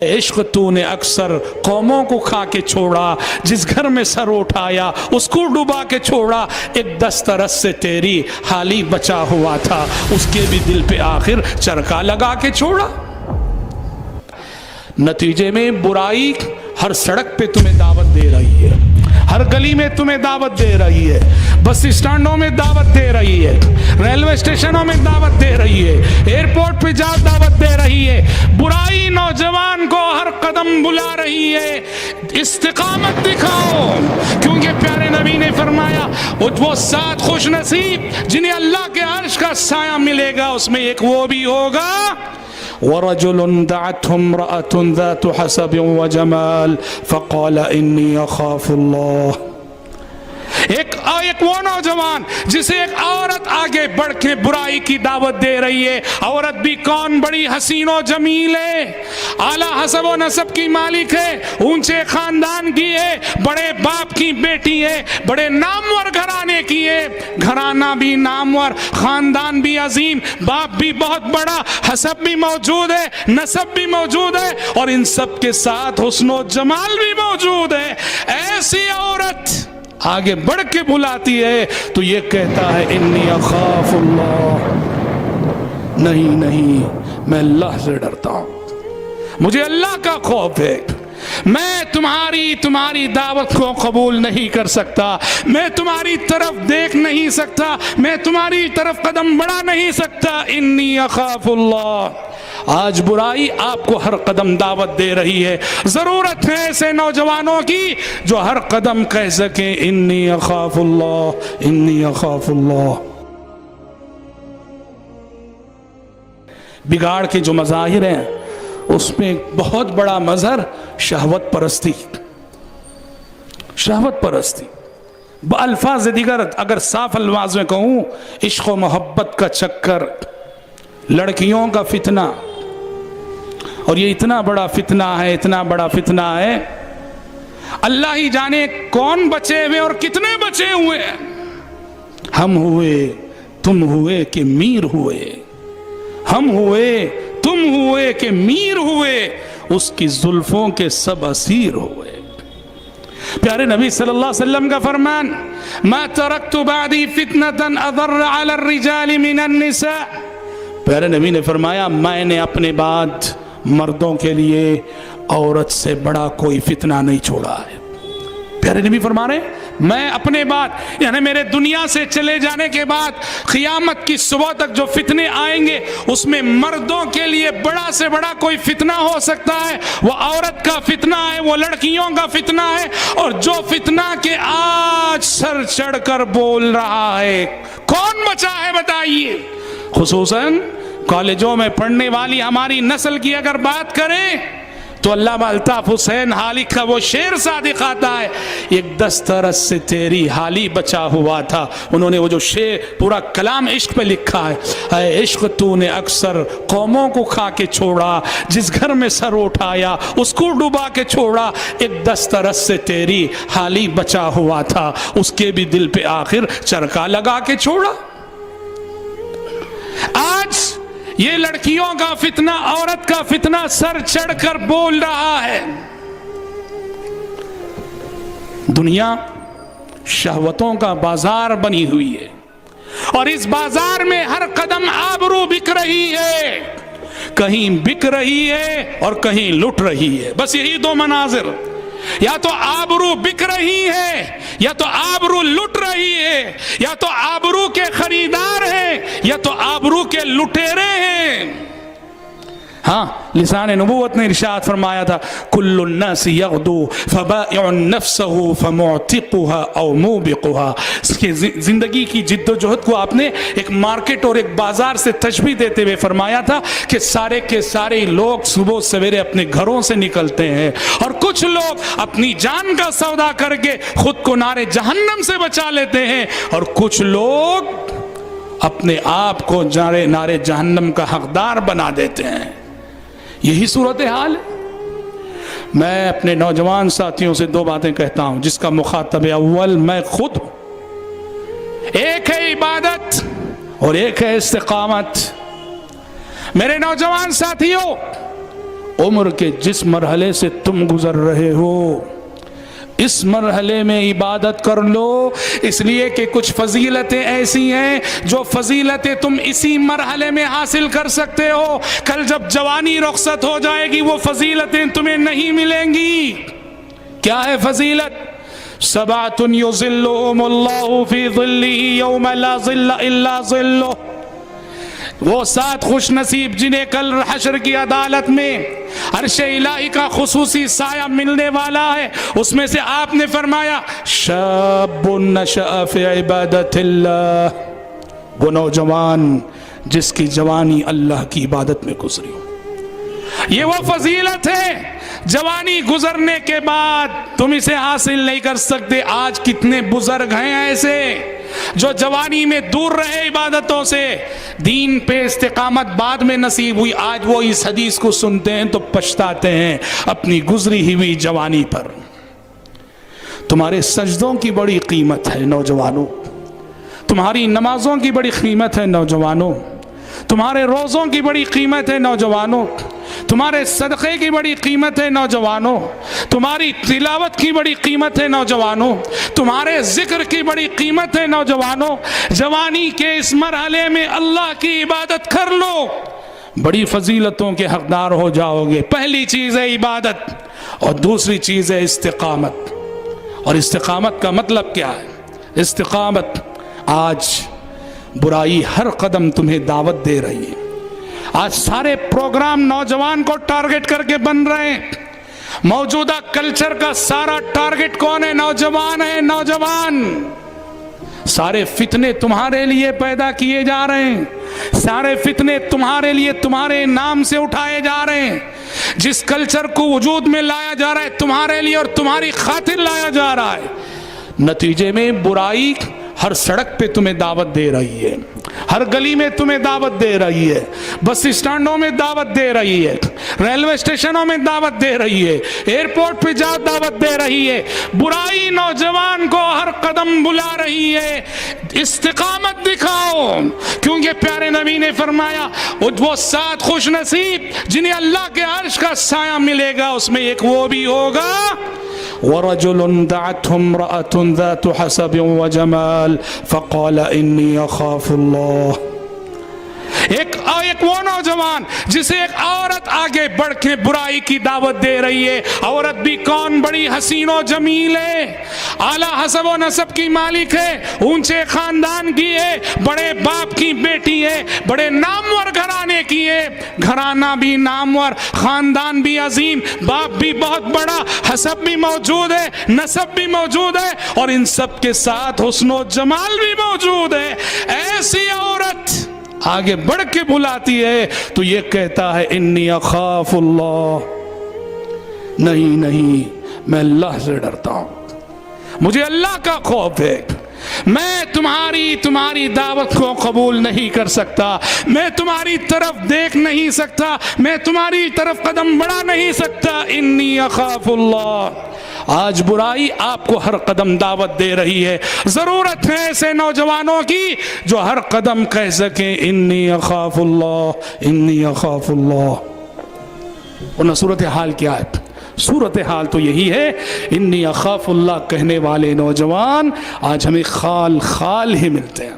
عشق تو نے اکثر قوموں کو کھا کے چھوڑا، جس گھر میں سر اٹھایا اس کو ڈبا کے چھوڑا، ایک دسترس سے تیری حالی بچا ہوا تھا، اس کے بھی دل پہ آخر چرکا لگا کے چھوڑا۔ نتیجے میں برائی ہر سڑک پہ تمہیں دعوت دے رہی ہے، ہر گلی میں تمہیں دعوت دے رہی ہے، بس اسٹینڈوں میں دعوت دے رہی ہے، ریلوے اسٹیشنوں میں دعوت دے رہی ہے، ایئرپورٹ پہ جا دعوت دے رہی ہے۔ برائی نوجوان کو ہر قدم بلا رہی ہے، استقامت دکھاؤ، کیونکہ پیارے نبی نے فرمایا وہ 7 خوش نصیب جنہیں اللہ کے عرش کا سایہ ملے گا، اس میں ایک وہ بھی ہوگا وَرَجُلٌ دَعَتْهُ امْرَأَةٌ ذَاتُ حَسَبٍ وَجَمَالٍ فَقَالَ إِنِّي أَخَافُ اللَّهَ۔ ایک وہ نوجوان جسے ایک عورت آگے بڑھ کے برائی کی دعوت دے رہی ہے، عورت بھی کون، بڑی حسین و جمیل ہے، اعلیٰ حسب و نسب کی مالک ہے، اونچے خاندان کی ہے، بڑے باپ کی بیٹی ہے، بڑے نامور گھرانے کی ہے، گھرانہ بھی نامور، خاندان بھی عظیم، باپ بھی بہت بڑا، حسب بھی موجود ہے، نسب بھی موجود ہے، اور ان سب کے ساتھ حسن و جمال بھی موجود ہے۔ ایسی عورت آگے بڑھ کے بلاتی ہے تو یہ کہتا ہے انی اخاف اللہ، نہیں میں اللہ سے ڈرتا ہوں، مجھے اللہ کا خوف ہے، میں تمہاری دعوت کو قبول نہیں کر سکتا، میں تمہاری طرف دیکھ نہیں سکتا، میں تمہاری طرف قدم بڑھا نہیں سکتا، انی اخاف اللہ۔ آج برائی آپ کو ہر قدم دعوت دے رہی ہے، ضرورت ہے ایسے نوجوانوں کی جو ہر قدم کہہ سکیں انی اخاف اللہ، انی اخاف اللہ۔ بگاڑ کے جو مظاہر ہیں اس میں بہت بڑا مظہر شہوت پرستی، شہوت پرستی، بالفاظ دیگر اگر صاف الفاظ میں کہوں، عشق و محبت کا چکر، لڑکیوں کا فتنہ، اور یہ اتنا بڑا فتنہ ہے، اتنا بڑا فتنہ ہے، اللہ ہی جانے کون بچے ہوئے اور کتنے بچے ہوئے، ہم ہوئے تم ہوئے کہ میر ہوئے، ہم ہوئے تم ہوئے کہ میر ہوئے، اس کی زلفوں کے سب اسیر ہوئے۔ پیارے نبی صلی اللہ علیہ وسلم کا فرمان ما ترکت بعدی فتنة اضر علی الرجال من النساء، پیارے نبی نے فرمایا میں نے اپنے بعد مردوں کے لیے عورت سے بڑا کوئی فتنہ نہیں چھوڑا ہے۔ پیارے نبی فرما رہے ہیں میں اپنے بعد، یعنی میرے دنیا سے چلے جانے کے بعد قیامت کی صبح تک جو فتنے آئیں گے اس میں مردوں کے لیے بڑا سے بڑا کوئی فتنہ ہو سکتا ہے، وہ عورت کا فتنہ ہے، وہ لڑکیوں کا فتنہ ہے، اور جو فتنہ کے آج سر چڑھ کر بول رہا ہے کون بچا ہے بتائیے؟ خصوصاً کالجوں میں پڑھنے والی ہماری نسل کی اگر بات کریں تو علامہ الطاف حسین حالق کا وہ شعر صادق آتا ہے، ایک دسترس سے تیری حالی بچا ہوا تھا۔ انہوں نے وہ جو شعر پورا کلام عشق پہ لکھا ہے، اے عشق تو نے اکثر قوموں کو کھا کے چھوڑا، جس گھر میں سر اٹھایا اس کو ڈبا کے چھوڑا، ایک دسترس سے تیری حالی بچا ہوا تھا، اس کے بھی دل پہ آخر چرکا لگا کے چھوڑا۔ آج یہ لڑکیوں کا فتنہ، عورت کا فتنہ سر چڑھ کر بول رہا ہے۔ دنیا شہوتوں کا بازار بنی ہوئی ہے، اور اس بازار میں ہر قدم آبرو بک رہی ہے، کہیں بک رہی ہے اور کہیں لٹ رہی ہے، بس یہی دو مناظر، یا تو آبرو بک رہی ہے یا تو آبرو لٹ رہی ہے، یا تو آبرو کے خریدار ہیں یا تو آبرو کے لٹیرے ہیں۔ ہاں لسان نبوت نے ارشاد فرمایا تھا کل الناس یغدو فبائع نفسه فمعتقها او موبقها، اس کی زندگی کی جد و جہد کو آپ نے ایک مارکیٹ اور ایک بازار سے تشبیہ دیتے ہوئے فرمایا تھا کہ سارے کے سارے لوگ صبح سویرے اپنے گھروں سے نکلتے ہیں، اور کچھ لوگ اپنی جان کا سودا کر کے خود کو نارے جہنم سے بچا لیتے ہیں، اور کچھ لوگ اپنے آپ کو نارے جہنم کا حقدار بنا دیتے ہیں۔ یہی صورتحال ہے۔ میں اپنے نوجوان ساتھیوں سے 2 باتیں کہتا ہوں جس کا مخاطب اول میں خود ہوں، ایک ہے عبادت اور ایک ہے استقامت۔ میرے نوجوان ساتھیوں، عمر کے جس مرحلے سے تم گزر رہے ہو اس مرحلے میں عبادت کر لو، اس لیے کہ کچھ فضیلتیں ایسی ہیں جو فضیلتیں تم اسی مرحلے میں حاصل کر سکتے ہو، کل جب جوانی رخصت ہو جائے گی وہ فضیلتیں تمہیں نہیں ملیں گی۔ کیا ہے فضیلت؟ سبعۃ یظلھم اللہ فی ظلہ یوم لا ظل الا ظلہ، وہ 7 خوش نصیب جنہیں کل حشر کی عدالت میں عرش الہی کا خصوصی سایہ ملنے والا ہے، اس میں سے آپ نے فرمایا شاب نشأ فی عبادت اللہ، وہ نوجوان جس کی جوانی اللہ کی عبادت میں گزری ہو۔ یہ وہ فضیلت ہے جوانی گزرنے کے بعد تم اسے حاصل نہیں کر سکتے۔ آج کتنے بزرگ ہیں ایسے جو جوانی میں دور رہے عبادتوں سے، دین پہ استقامت بعد میں نصیب ہوئی، آج وہ اس حدیث کو سنتے ہیں تو پچھتاتے ہیں اپنی گزری ہوئی جوانی پر۔ تمہارے سجدوں کی بڑی قیمت ہے نوجوانوں، تمہاری نمازوں کی بڑی قیمت ہے نوجوانوں، تمہارے روزوں کی بڑی قیمت ہے نوجوانوں، تمہارے صدقے کی بڑی قیمت ہے نوجوانوں، تمہاری تلاوت کی بڑی قیمت ہے نوجوانوں، تمہارے ذکر کی بڑی قیمت ہے نوجوانوں۔ جوانی کے اس مرحلے میں اللہ کی عبادت کر لو، بڑی فضیلتوں کے حقدار ہو جاؤ گے۔ پہلی چیز ہے عبادت اور دوسری چیز ہے استقامت۔ اور استقامت کا مطلب کیا ہے؟ استقامت، آج برائی ہر قدم تمہیں دعوت دے رہی ہے، آج سارے پروگرام نوجوان کو ٹارگٹ کر کے بن رہے ہیں۔ موجودہ کلچر کا سارا ٹارگٹ کون ہے؟ نوجوان ہے، نوجوان۔ سارے فتنے تمہارے لیے پیدا کیے جا رہے ہیں، سارے فتنے تمہارے لیے تمہارے نام سے اٹھائے جا رہے ہیں۔ جس کلچر کو وجود میں لایا جا رہا ہے تمہارے لیے اور تمہاری خاطر لایا جا رہا ہے، نتیجے میں برائی ہر سڑک پہ تمہیں دعوت دے رہی ہے، ہر گلی میں تمہیں دعوت دے رہی ہے، بس اسٹینڈوں میں دعوت دے رہی ہے، ریلوے اسٹیشنوں میں دعوت دے رہی ہے، ایئرپورٹ پہ جاؤ دعوت دے رہی ہے۔ برائی نوجوان کو ہر قدم بلا رہی ہے۔ استقامت دکھاؤ، کیونکہ پیارے نبی نے فرمایا وہ 7 خوش نصیب جنہیں اللہ کے عرش کا سایہ ملے گا، اس میں ایک وہ بھی ہوگا وَرَجُلٌ دَعَتْهُ امْرَأَةٌ ذَاتُ حَسَبٍ وَجَمَالٍ فَقَالَ إِنِّي أَخَافُ اللَّهَ، ایک وہ نوجوان جسے ایک عورت آگے بڑھ کے برائی کی دعوت دے رہی ہے، عورت بھی کون؟ بڑی حسین و جمیل ہے، اعلیٰ حسب و نسب کی مالک ہے، اونچے خاندان کی ہے، بڑے باپ کی بیٹی ہے، بڑے نامور گھرانے کی ہے، گھرانہ بھی نامور، خاندان بھی عظیم، باپ بھی بہت بڑا، حسب بھی موجود ہے، نسب بھی موجود ہے، اور ان سب کے ساتھ حسن و جمال بھی موجود ہے۔ ایسی عورت آگے بڑھ کے بلاتی ہے تو یہ کہتا ہے انی اخاف اللہ، نہیں میں اللہ سے ڈرتا ہوں، مجھے اللہ کا خوف ہے، میں تمہاری دعوت کو قبول نہیں کر سکتا، میں تمہاری طرف دیکھ نہیں سکتا، میں تمہاری طرف قدم بڑھا نہیں سکتا، انی اخاف اللہ۔ آج برائی آپ کو ہر قدم دعوت دے رہی ہے، ضرورت ہے ایسے نوجوانوں کی جو ہر قدم کہہ سکیں انی اخاف اللہ، انی اخاف اللہ۔ ورنہ صورتحال کیا ہے؟ صورتحال تو یہی ہے، انی اخاف اللہ کہنے والے نوجوان آج ہمیں خال ہی ملتے ہیں۔